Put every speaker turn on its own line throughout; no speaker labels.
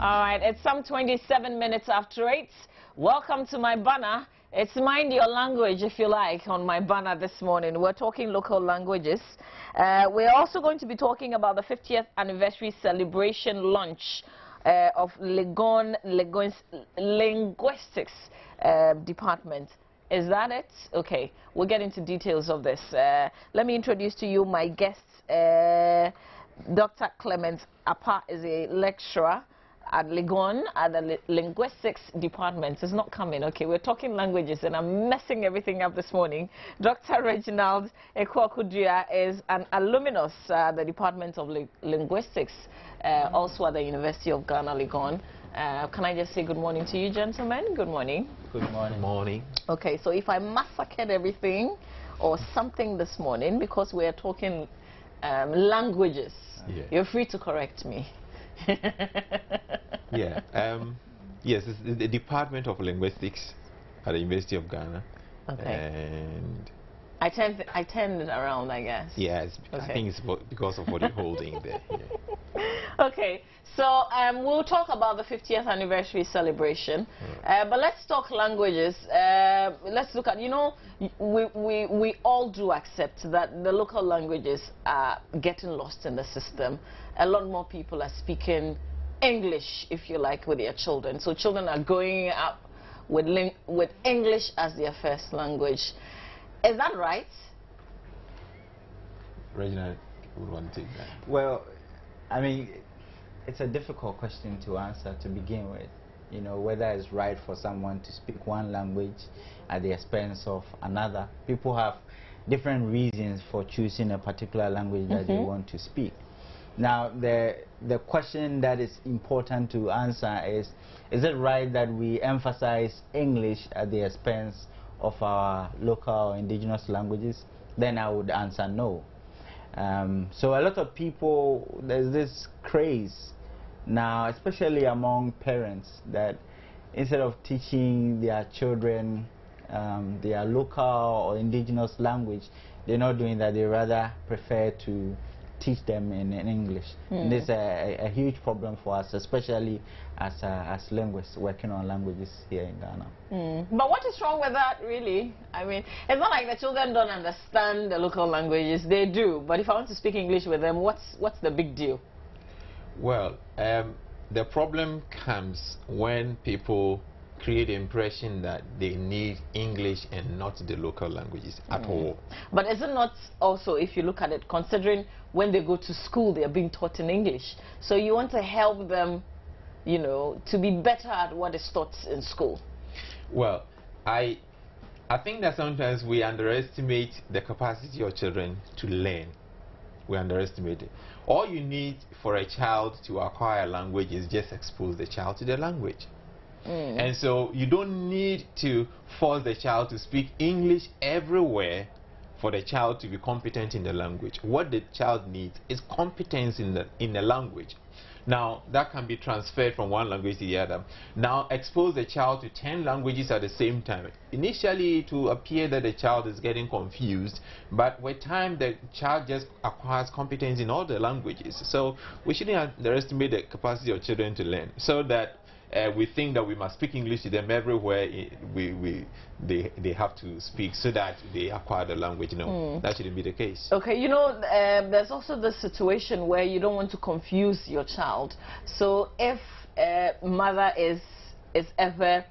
All right, it's some 27 minutes after 8. Welcome to my banner. It's Mind Your Language, if you like, on my banner this morning. We're talking local languages. We're also going to be talking about the 50th anniversary celebration launch of Linguistics department. Is that it? Okay, we'll get into details of this. Let me introduce to you my guests. Dr. Clement Apa is a lecturer at Legon at the Linguistics department. It's not coming. Okay, we're talking languages and I'm messing everything up this morning. Dr. Reginald Ekwakudria is an alumnus at the Department of Linguistics, also at the University of Ghana, Legon. Can I just say good morning to you, gentlemen? Good morning.
Good morning. Morning.
Okay, so if I massacred everything or something this morning, because we're talking languages, you're free to correct me.
Yeah. Yes, it's the Department of Linguistics at the University of Ghana.
Okay.
And
I turned it around, I guess.
yes,
okay.
I think it's because of what you're holding there. Yeah.
Okay, so we'll talk about the 50th anniversary celebration, but let's talk languages. Let's look at, you know, we all do accept that the local languages are getting lost in the system. A lot more people are speaking English, if you like, with their children. So children are growing up with English as their first language. Is that right?
Reginald would want to take that.
Well, I mean, it's a difficult question to answer to begin with. You know, whether it's right for someone to speak one language at the expense of another. People have different reasons for choosing a particular language that they want to speak. Now, the question that is important to answer is it right that we emphasize English at the expense of our local indigenous languages? Then I would answer no. So a lot of people, there's this craze now, especially among parents, that instead of teaching their children their local or indigenous language, they're not doing that. They rather prefer to teach them in English. And this is a huge problem for us, especially as linguists working on languages here in Ghana.
But what is wrong with that, really? I mean, it's not like the children don't understand the local languages. They do. But if I want to speak English with them, what's the big deal?
Well, the problem comes when people create the impression that they need English and not the local languages at all.
But is it not also, if you look at it, considering when they go to school, they are being taught in English. So you want to help them, you know, to be better at what is taught in school.
Well, I think that sometimes we underestimate the capacity of children to learn. We underestimate it. All you need for a child to acquire a language is just expose the child to the language. And so you don't need to force the child to speak English everywhere for the child to be competent in the language. What the child needs is competence in the language. Now, that can be transferred from one language to the other. Now, expose the child to 10 languages at the same time. Initially, it will appear that the child is getting confused, but with time, the child just acquires competence in all the languages. So, we shouldn't underestimate the capacity of children to learn, so that we think that we must speak English to them everywhere they have to speak, so that they acquire the language. No, that shouldn't be the case. Okay,
you know, there's also the situation where you don't want to confuse your child. So if mother is Efe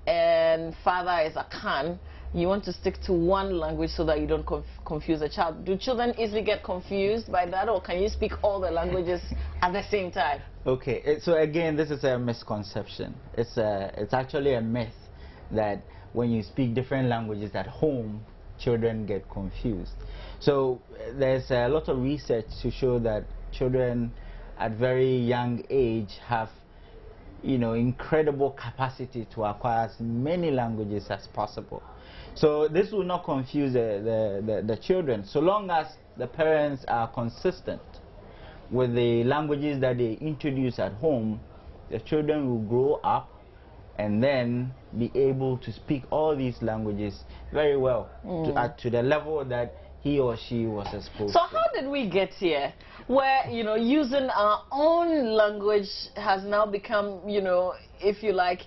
and father is Akan, you want to stick to one language so that you don't confuse the child. Do children easily get confused by that, or can you speak all the languages at the same time?
Okay, so again, this is a misconception. It's actually a myth that when you speak different languages at home, children get confused. So there's a lot of research to show that children at very young age have, you know, incredible capacity to acquire as many languages as possible. So this will not confuse the children, so long as the parents are consistent with the languages that they introduce at home. The children will grow up and then be able to speak all these languages very well to the level that he or she was exposed
So
to.
how did we get here, where, you know, using our own language has now become, you know, if you like,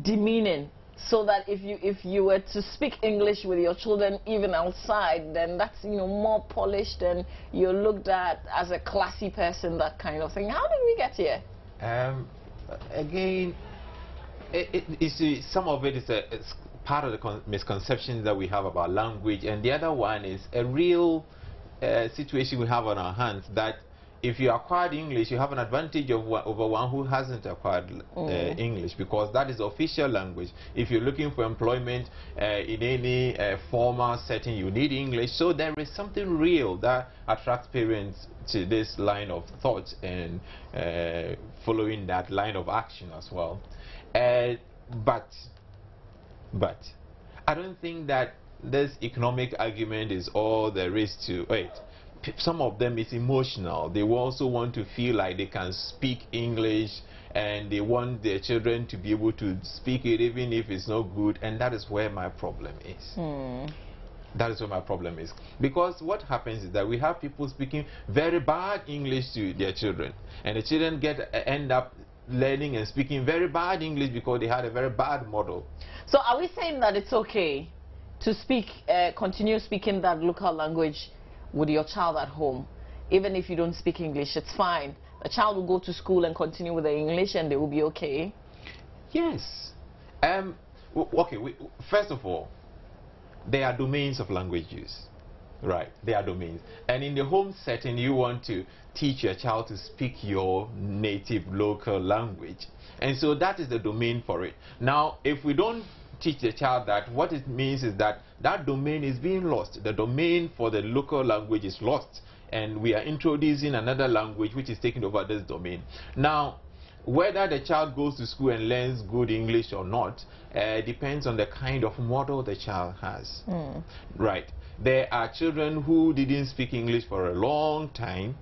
demeaning? So that if you were to speak English with your children even outside, then that's, you know, more polished and you're looked at as a classy person, that kind of thing. How did we get here?
Again, you see, some of it is it's part of the misconceptions that we have about language, and the other one is a real situation we have on our hands, that if you acquired English, you have an advantage over one who hasn't acquired English, because that is the official language. If you're looking for employment in any formal setting, you need English. So there is something real that attracts parents to this line of thought and following that line of action as well. But I don't think that this economic argument is all there is to it. Some of them is emotional. They also want to feel like they can speak English, and they want their children to be able to speak it even if it's not good, and that is where my problem is. That is where my problem is. Because what happens is that we have people speaking very bad English to their children, and the children end up learning and speaking very bad English because they had a very bad model.
So are we saying that it's okay to speak, continue speaking that local language with your child at home, even if you don't speak English? It's fine. The child will go to school and continue with the English and they will be okay?
Yes. Okay, first of all, there are domains of language use. Right, they are domains. And in the home setting, you want to teach your child to speak your native local language. And so that is the domain for it. Now, if we don't teach the child that, what it means is that that domain is being lost. The domain for the local language is lost, and we are introducing another language which is taking over this domain. Now, whether the child goes to school and learns good English or not depends on the kind of model the child has. Right. There are children who didn't speak English for a long time,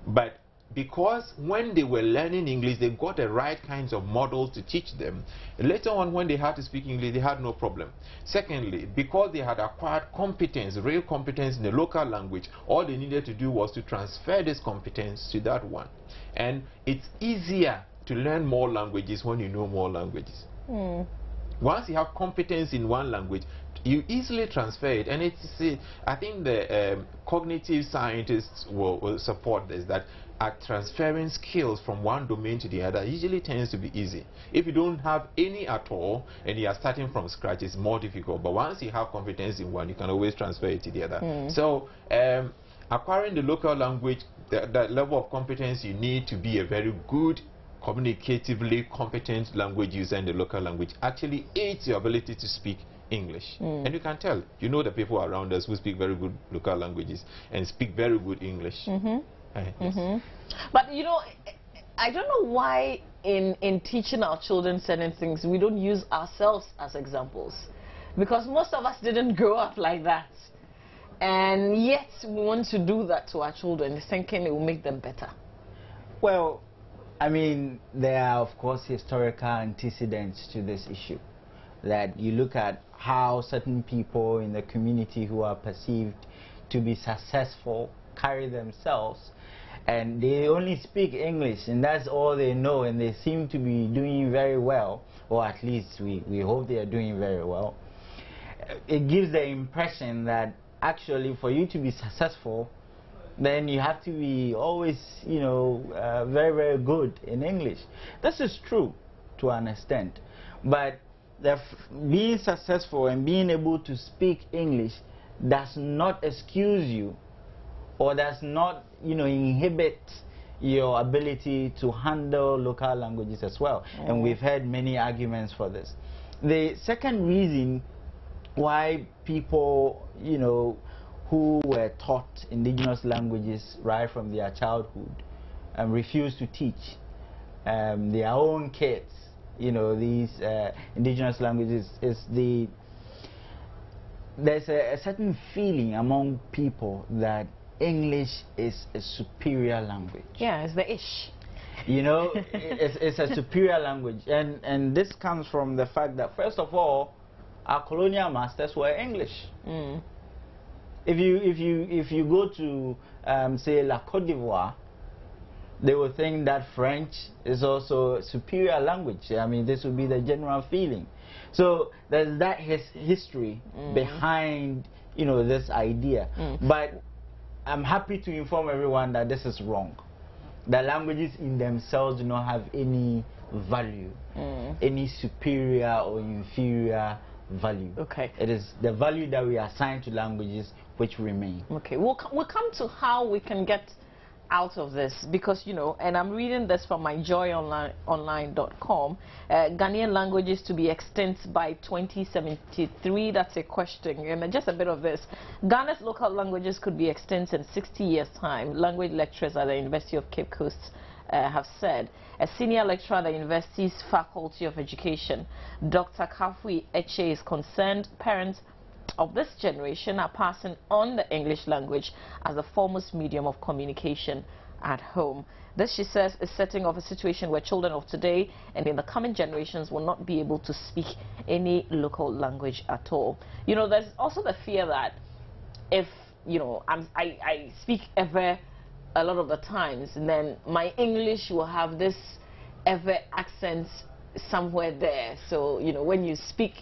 but because when they were learning English, they got the right kinds of models to teach them. Later on, when they had to speak English, they had no problem. Secondly, because they had acquired competence, real competence in the local language, all they needed to do was to transfer this competence to that one. And it's easier to learn more languages when you know more languages. Once you have competence in one language, you easily transfer it. And it's, I think the cognitive scientists will support this, that transferring skills from one domain to the other usually tends to be easy. If you don't have any at all and you are starting from scratch, it's more difficult. But once you have competence in one, you can always transfer it to the other. So acquiring the local language, the level of competence you need to be a very good, communicatively competent language user in the local language actually aids your ability to speak English. And you can tell, you know, the people around us who speak very good local languages and speak very good English. Yes.
But you know, I don't know why in teaching our children certain things we don't use ourselves as examples, because most of us didn't grow up like that, and yet we want to do that to our children, thinking it will make them better.
Well, I mean, there are of course historical antecedents to this issue, that you look at how certain people in the community who are perceived to be successful carry themselves, and they only speak English and that's all they know, and they seem to be doing very well, or at least we hope they are doing very well. It gives the impression that actually for you to be successful, then you have to be always, you know, very, very good in English. This is true to an extent, but being successful and being able to speak English does not excuse you, or does not, you know, inhibit your ability to handle local languages as well. And we've heard many arguments for this. The second reason why people, you know, who were taught indigenous languages right from their childhood refuse to teach their own kids, you know, these indigenous languages, is there's a certain feeling among people that English is a superior language.
Yeah, it's the ish.
You know, it's a superior language, and this comes from the fact that, first of all, our colonial masters were English. If you go to say La Côte d'Ivoire, they will think that French is also a superior language. I mean, this would be the general feeling. So there's that history behind, you know, this idea. But I'm happy to inform everyone that this is wrong. The languages in themselves do not have any value, any superior or inferior value.
Okay.
It is the value that we assign to languages which remain.
Okay. We'll come to how we can get out of this, because, you know, and I'm reading this from my JoyOnline.com. Ghanaian languages to be extinct by 2073. That's a question. And just a bit of this. Ghana's local languages could be extinct in 60 years' time. Language lecturers at the University of Cape Coast have said. A senior lecturer at the university's Faculty of Education, Dr. Kafui Eche, is concerned parents of this generation are passing on the English language as the foremost medium of communication at home. This, she says, is setting off a situation where children of today and in the coming generations will not be able to speak any local language at all. You know, there's also the fear that if, you know, I speak ever a lot of the times, and then my English will have this ever accent somewhere there. So, you know, when you speak,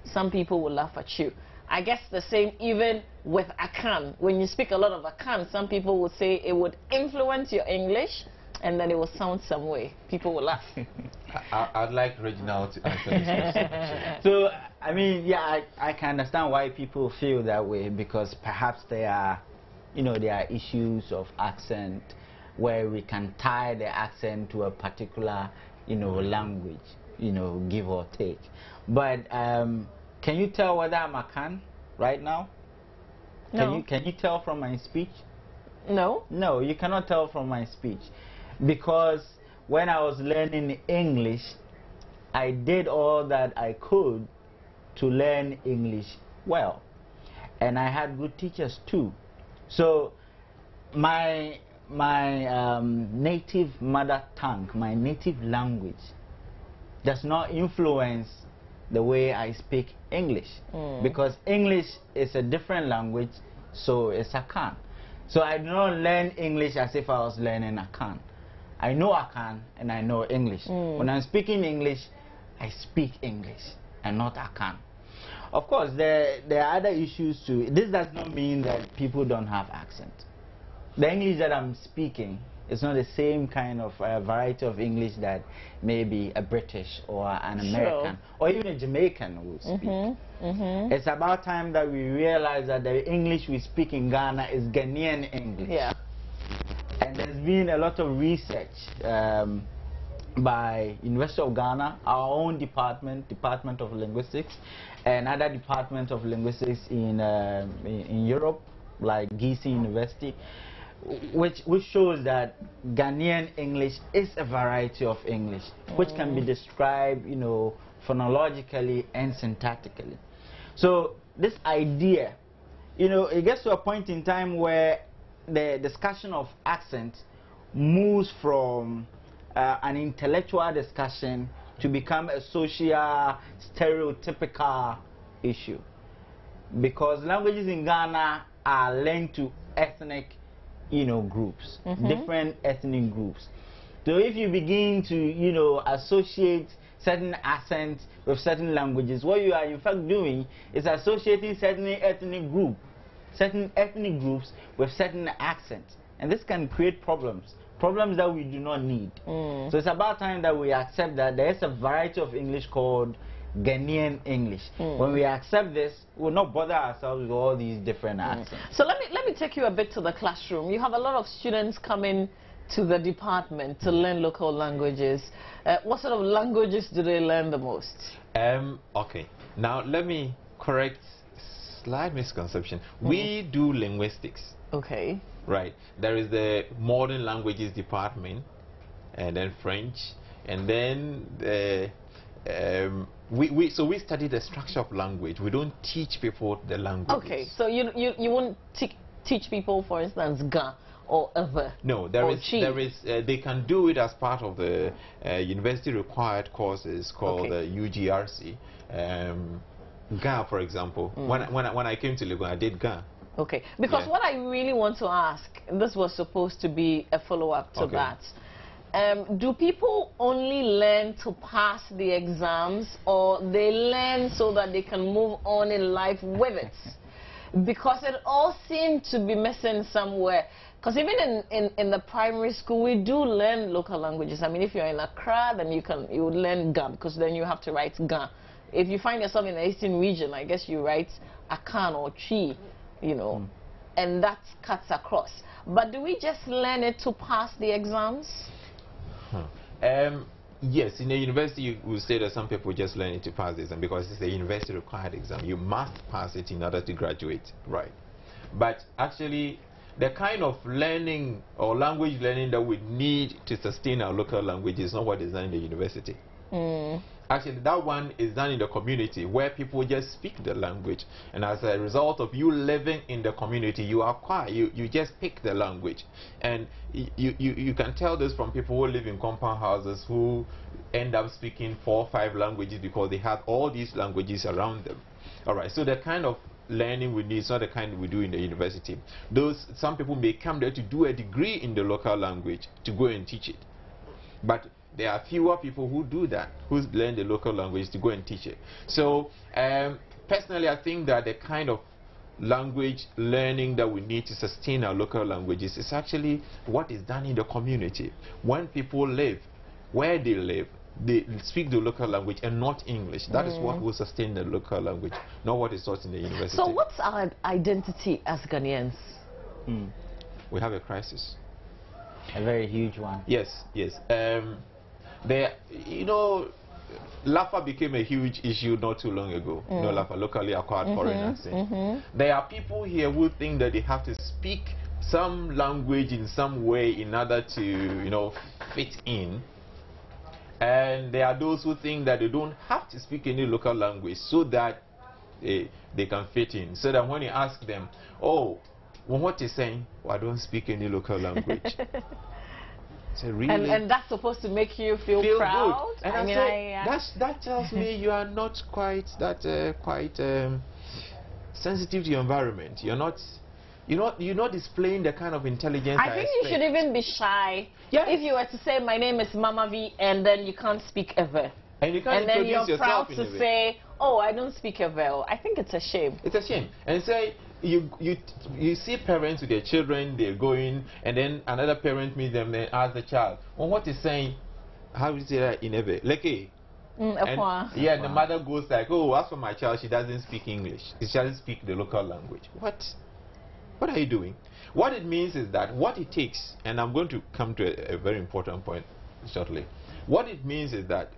some people will laugh at you. I guess the same even with Akan. When you speak a lot of Akan, some people would say it would influence your English and then it will sound some way. People will laugh.
I'd like Reginald to answer this question.
So, I mean, yeah, I can understand why people feel that way, because perhaps there are, you know, there are issues of accent where we can tie the accent to a particular, you know, language, you know, give or take. But can you tell whether I'm Akan right now?
No.
Can you tell from my speech?
No.
No, you cannot tell from my speech, because when I was learning English, I did all that I could to learn English well, and I had good teachers too. So my native mother tongue, my native language, does not influence the way I speak English, because English is a different language, so it's Akan. So I do not learn English as if I was learning Akan. I know Akan and I know English. When I'm speaking English, I speak English and not Akan. Of course, there are other issues too. This does not mean that people don't have accent. The English that I'm speaking is not the same kind of variety of English that maybe a British or an American or even a Jamaican would speak. It's about time that we realize that the English we speak in Ghana is Ghanaian English.
Yeah.
And there's been a lot of research by University of Ghana, our own Department of Linguistics, and other departments of linguistics in Europe, like Gießen University, which shows that Ghanaian English is a variety of English, which can be described, you know, phonologically and syntactically. So this idea, you know, it gets to a point in time where the discussion of accent moves from an intellectual discussion to become a social, stereotypical issue, because languages in Ghana are linked to ethnic, you know, groups, different ethnic groups. So if you begin to, you know, associate certain accents with certain languages, what you are in fact doing is associating certain ethnic groups with certain accents, and this can create problems that we do not need. So it's about time that we accept that there is a variety of English called Ghanaian English. When we accept this, we'll not bother ourselves with all these different accents.
So let me take you a bit to the classroom. You have a lot of students coming to the department to learn local languages. What sort of languages do they learn the most?
Okay, now let me correct slight misconception. We do linguistics. Okay. Right. There is the modern languages department, and then French, and then we study the structure of language. We don't teach people the language. Okay. So you won't teach people, for instance, Ga or ever. No, there is they can do it as part of the university required courses called UGRC. Ga, for example. When I came to Legon, I did Ga.
Okay, because what I really want to ask, and this was supposed to be a follow-up to that, do people only learn to pass the exams, or they learn so that they can move on in life with it? Because it all seemed to be missing somewhere. Because even in the primary school, we do learn local languages. I mean, if you're in Accra, then you would learn Ga, because then you have to write Ga. If you find yourself in the Eastern region, I guess you write Akan or Chi, you know, and that cuts across. But do we just learn it to pass the exams?
Yes, in the university you will say that some people just learn it to pass the exam because it's a university required exam. You must pass it in order to graduate, right? But actually, the kind of learning or language learning that we need to sustain our local language is not what is done in the university. Actually, that one is done in the community where people just speak the language, and as a result of you living in the community, you acquire, you just pick the language. And you can tell this from people who live in compound houses who end up speaking 4 or 5 languages because they have all these languages around them. All right, so the kind of learning we need is not the kind we do in the university. Some people may come there to do a degree in the local language to go and teach it, but there are fewer people who do that, who learn the local language to go and teach it. So personally, I think that the kind of language learning that we need to sustain our local languages is actually what is done in the community. When people live where they live, they speak the local language and not English. That is what will sustain the local language, not what is taught in the university.
So what's our identity as Ghanaians?
We have a crisis.
A very huge one.
Yes, yes. You know, Lafa became a huge issue not too long ago. You know, Lafa, locally acquired foreign accent. There are people here who think that they have to speak some language in some way in order to, you know, fit in. And there are those who think that they don't have to speak any local language so that they can fit in. So that when you ask them, oh, well, what is saying? Well, I don't speak any local language. So really,
and that's supposed to make you feel proud.
Good. And that tells me you are not quite sensitive to your environment. You're not displaying the kind of intelligence
I think you should even be shy.
Yes.
If you were to say my name is Mama V and then you can't speak Ewe.
And you can't
then you're proud
yourself
to say, oh, I don't speak Ewe. I think it's a shame.
It's a shame. And say you see parents with their children, they're going, and then another parent meets them and asks the child, well, what is saying? How do you say that in Ewe? Leke. Yeah, the mother goes like, oh, as for my child, she doesn't speak English. She doesn't speak the local language. What are you doing? What it means is that what it takes, and I'm going to come to a very important point shortly. What it means is that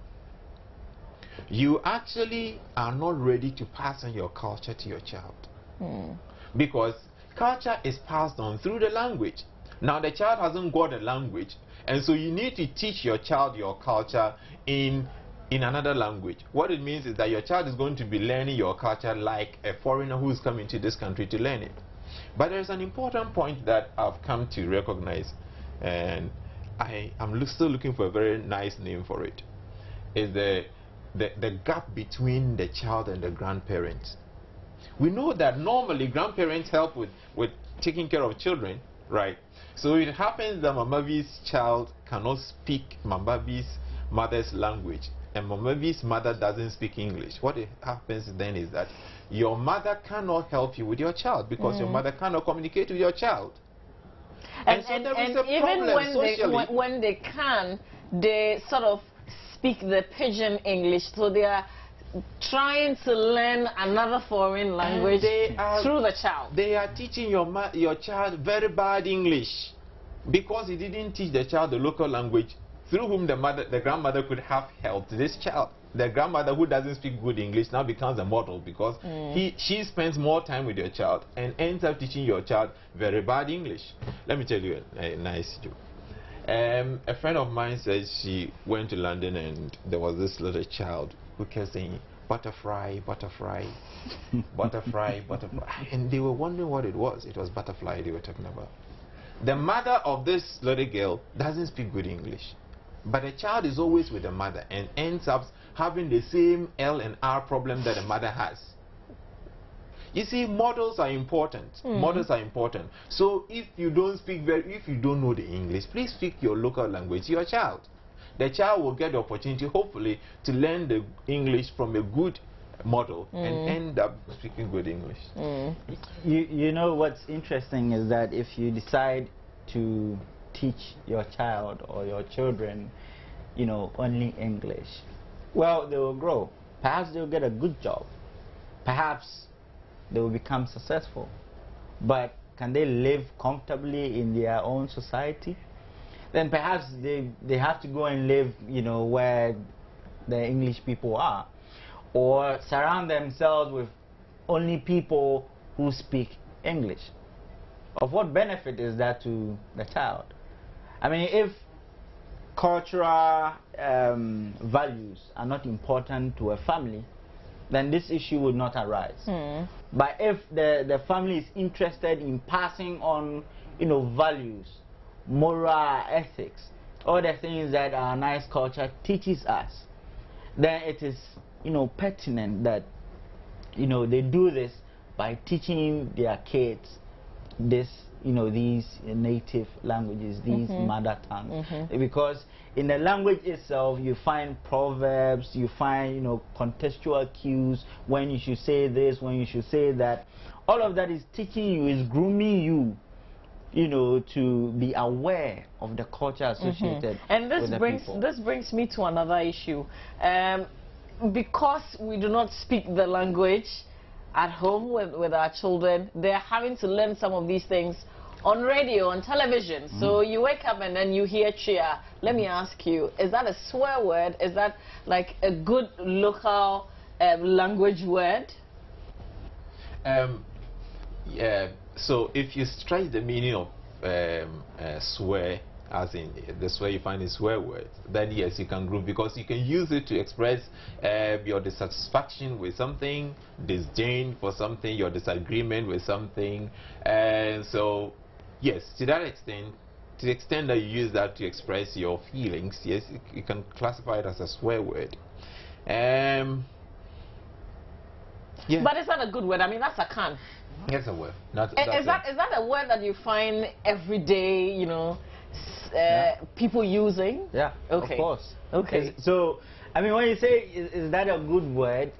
you actually are not ready to pass on your culture to your child. Because culture is passed on through the language. Now the child hasn't got a language, and so you need to teach your child your culture in another language. What it means is that your child is going to be learning your culture like a foreigner who is coming to this country to learn it. But there's an important point that I've come to recognize, and I'm still looking for a very nice name for it. Is the gap between the child and the grandparents. We know that normally grandparents help with taking care of children, right? So it happens that Mamavi's child cannot speak Mamavi's mother's language, and Mamavi's mother doesn't speak English. What happens then is that your mother cannot help you with your child because your mother cannot communicate with your child. And so there is a problem
when they can, they sort of speak the pidgin English, so they are trying to learn another foreign language through the child.
They are teaching your child very bad English because he didn't teach the child the local language through whom the grandmother could have helped this child. The grandmother who doesn't speak good English now becomes a model because she spends more time with your child and ends up teaching your child very bad English. Let me tell you a nice joke. A friend of mine said she went to London and there was this little child who kept saying, butterfly, butterfly, butterfly, butterfly. And they were wondering what it was. It was butterfly they were talking about. The mother of this little girl doesn't speak good English. But the child is always with the mother and ends up having the same L and R problem that the mother has. You see, models are important. Models are important. So if you don't know the English, please speak your local language to your child. The child will get the opportunity, hopefully, to learn the English from a good model and end up speaking good English.
You know what's interesting is that if you decide to teach your child or your children, you know, only English, well, they will grow. Perhaps they'll get a good job. Perhaps they will become successful. But can they live comfortably in their own society? Then perhaps they have to go and live, you know, where the English people are, or surround themselves with only people who speak English. Of what benefit is that to the child? I mean, if cultural values are not important to a family, then this issue would not arise. But if the family is interested in passing on, you know, values, moral ethics, all the things that our nice culture teaches us, then it is, you know, pertinent that, you know, they do this by teaching their kids this, you know, these native languages, these mother tongues, because in the language itself you find proverbs, you find, you know, contextual cues, when you should say this, when you should say that. All of that is teaching you, is grooming you, you know, to be aware of the culture associated
and this
with the
brings
people.
this brings me to another issue. Because we do not speak the language at home with our children, they're having to learn some of these things on radio, on television. So you wake up and then you hear chia. Let me ask you, is that a swear word? Is that like a good local language word?
Yeah. So if you stretch the meaning of swear, as in the swear you find in swear words, then yes, you can group, because you can use it to express your dissatisfaction with something, disdain for something, your disagreement with something. And so yes, to that extent, to the extent that you use that to express your feelings, yes, you can classify it as a swear word. Yeah.
But is that a good word? I mean, that's a can.
Yes, a word. Is
that a word that you find every day, you know, people using?
Yeah,
okay.
Of course.
Okay.
So, I mean, when you say, is that a good word,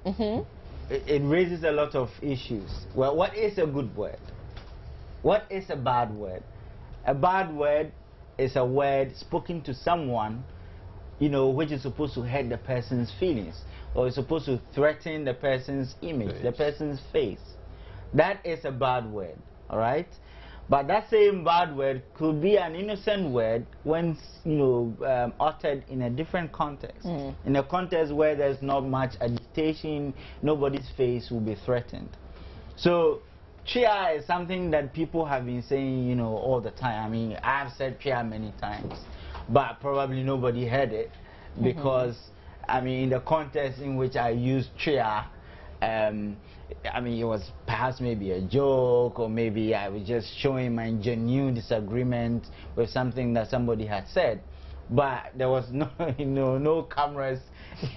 it raises a lot of issues. Well, what is a good word? What is a bad word? A bad word is a word spoken to someone, you know, which is supposed to hurt the person's feelings, or is supposed to threaten the person's image, the person's face. That is a bad word, all right? But that same bad word could be an innocent word when, you know, uttered in a different context. In a context where there's not much agitation, nobody's face will be threatened. So, chia is something that people have been saying, you know, all the time. I mean, I've said chia many times, but probably nobody heard it because, I mean, in the context in which I used chia, I mean, it was perhaps maybe a joke, or maybe I was just showing my genuine disagreement with something that somebody had said. But there was no, you know, no cameras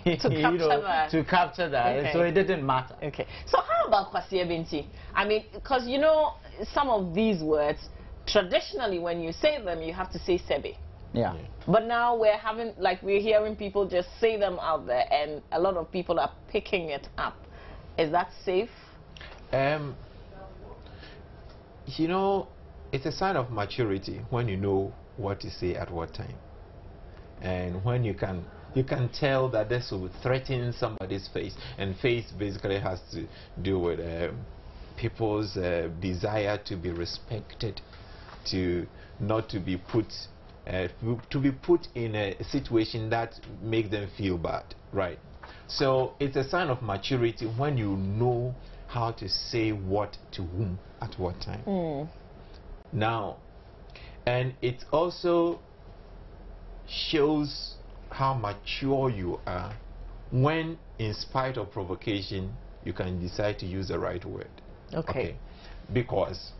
to
capture that.
Okay.
So it didn't matter.
Okay. So how about Kwasi Binti? I mean, because you know, some of these words, traditionally when you say them, you have to say sebe.
Yeah.
But now we're hearing people just say them out there, and a lot of people are picking it up. Is that safe?
You know, it's a sign of maturity when you know what to say at what time, and when you can tell that this will threaten somebody's face, and face basically has to do with people's desire to be respected, to not to be put in a situation that makes them feel bad, right? So it's a sign of maturity when you know how to say what to whom at what time. Now, and it also shows how mature you are when, in spite of provocation, you can decide to use the right word.
Okay.
Because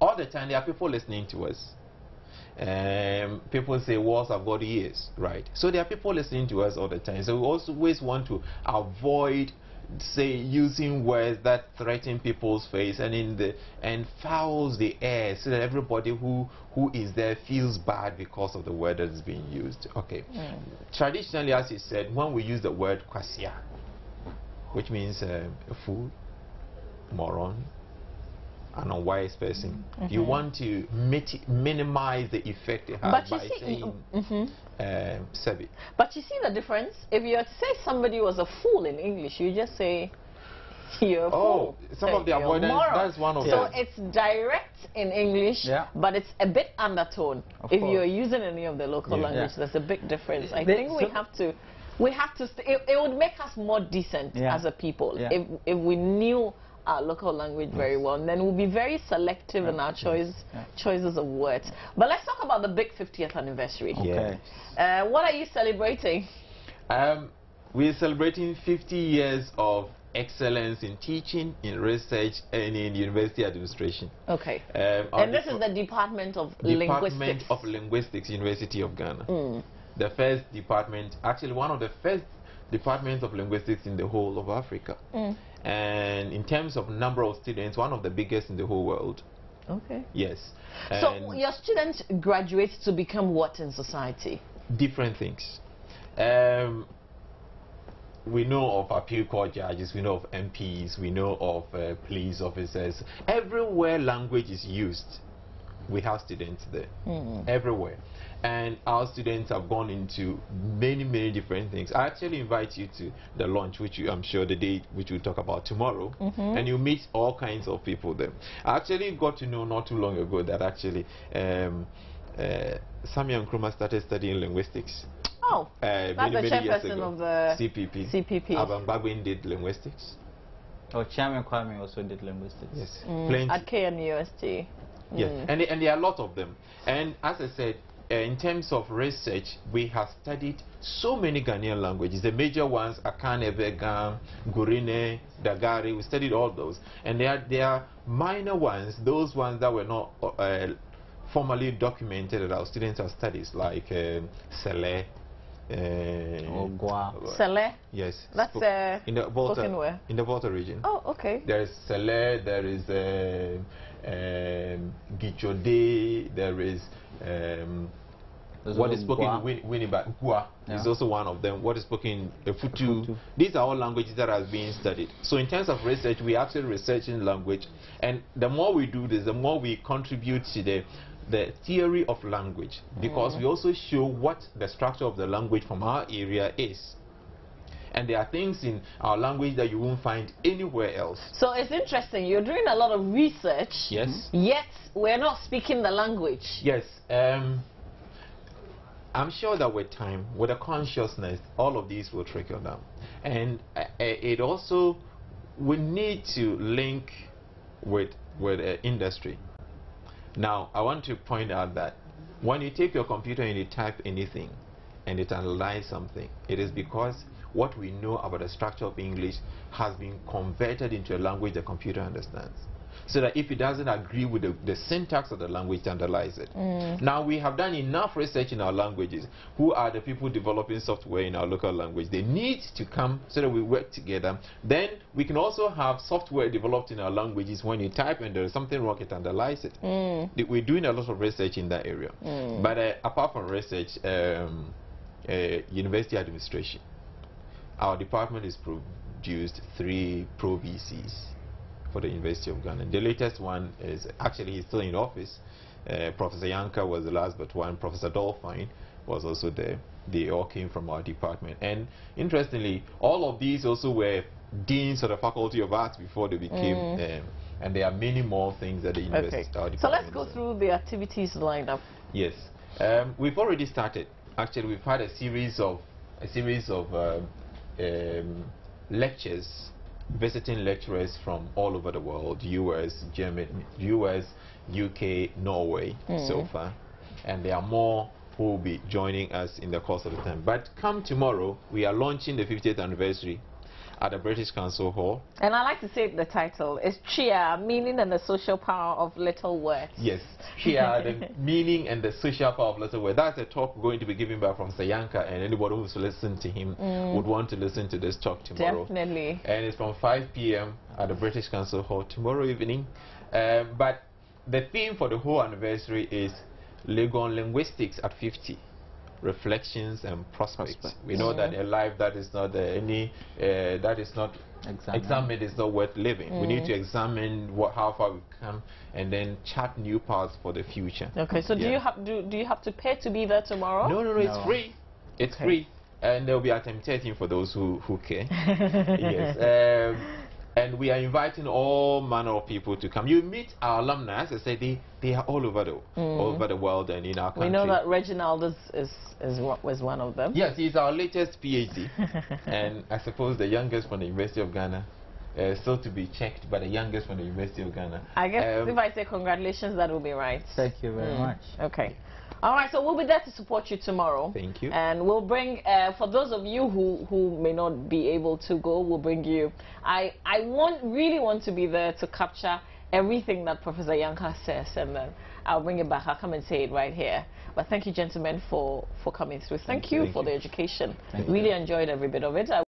all the time there are people listening to us. People say walls have got ears, right? So there are people listening to us all the time. So we always want to avoid say using words that threaten people's face and fouls the air so that everybody who is there feels bad because of the word that is being used. Okay. Traditionally, as you said, when we use the word kwasia, which means a fool, moron, an unwise person, you want to minimize the effect it has by saying Sebi.
But you see the difference? If you had to say somebody was a fool in English, you just say you're a fool.
Some of the avoidance, that's one of them.
So it's direct in English, but it's a bit undertone. If you're using any of the local language, there's a big difference. I think we have to it would make us more decent as a people if we knew our local language very well, and then we'll be very selective in our choices of words. But let's talk about the big 50th anniversary.
Okay.
What are you celebrating?
We're celebrating 50 years of excellence in teaching, in research, and in university administration.
Okay. And this is the Department of Linguistics.
Department of Linguistics, University of Ghana. The first department, actually one of the first departments of linguistics in the whole of Africa. And in terms of number of students, one of the biggest in the whole world.
Okay.
Yes.
So your students graduate to become what in society?
Different things. We know of appeal court judges, we know of MPs, we know of police officers. Everywhere language is used, we have students there. Everywhere. And our students have gone into many different things. I actually invite you to the lunch, which I'm sure the day which we'll talk about tomorrow, and you meet all kinds of people there. I actually got to know not too long ago that actually Samia Nkrumah started studying linguistics.
Oh, that's the chairperson of the CPP.
Abambagwin did linguistics.
Oh, Chairman Kwame also did linguistics.
Yes,
at KNUST.
Yes, and there are a lot of them. And as I said, in terms of research, we have studied so many Ghanaian languages. The major ones, Akane, Begam, Gurine, Dagari, we studied all those. And there are minor ones, those ones that were not formally documented that our students have studied, like Sele.
Sele?
Yes.
That's
in the Volta,
where?
in the Volta region.
Oh, okay.
There is Sele, there is Gichode, there is what is spoken in Winneba. Gua is also one of them. What is spoken in Futu. These are all languages that are being studied. So in terms of research, we are actually researching language, and the more we do this, the more we contribute to the theory of language, because we also show what the structure of the language from our area is. And there are things in our language that you won't find anywhere else.
So it's interesting. You're doing a lot of research.
Yes.
Yet we're not speaking the language.
Yes. I'm sure that with time, with a consciousness, all of these will trickle down. And it also, we need to link with industry. Now, I want to point out that when you take your computer and you type anything and it analyzes something, it is because what we know about the structure of English has been converted into a language the computer understands. So that if it doesn't agree with the syntax of the language, it analyzes it. Now, we have done enough research in our languages. Who are the people developing software in our local language? They need to come so that we work together. Then we can also have software developed in our languages. When you type and there is something wrong, it analyzes it. We're doing a lot of research in that area. But apart from research, university administration. Our department has produced 3 Pro VCs for the University of Ghana. The latest one is, actually he's still in office. Professor Yanka was the last but one. Professor Dolphine was also there. They all came from our department. And interestingly, all of these also were deans of the Faculty of Arts before they became, and there are many more things that the university started.
So let's go through the activities lined up.
Yes. We've already started. Actually, we've had a series of lectures, visiting lecturers from all over the world, US, Germany, US, UK, Norway, so far. And there are more who will be joining us in the course of the time. But come tomorrow, we are launching the 50th anniversary. at the British Council Hall.
And I like to say the title is Chia, meaning and the social power of little words.
Yes, Chia, the meaning and the social power of little words. That's a talk going to be given back from Sayanka, and anybody who's listened to him would want to listen to this talk tomorrow.
Definitely.
And it's from 5 p.m. at the British Council Hall tomorrow evening. But the theme for the whole anniversary is Linguistics at 50. Reflections and prospects. We know that a life that is not that is not examined is not worth living. We need to examine how far we've come and then chart new paths for the future.
Okay, so do you have to pay to be there tomorrow?
No, it's free. It's free, and there will be a temptation for those who care. Yes. And we are inviting all manner of people to come. You meet our alumni, as I said, they are all over the world and in our country.
We know that Reginald was one of them.
Yes, he's our latest PhD. And I suppose the youngest from the University of Ghana. Still to be checked, but the youngest from the University of Ghana.
I guess if I say congratulations, that will be right.
Thank you very much.
Okay. All right, so we'll be there to support you tomorrow.
Thank you.
And we'll bring, for those of you who may not be able to go, we'll bring you. I really want to be there to capture everything that Professor Yanka says, and then I'll bring it back. I'll come and say it right here. But thank you, gentlemen, for coming through. Thank you for the education. Really enjoyed every bit of it.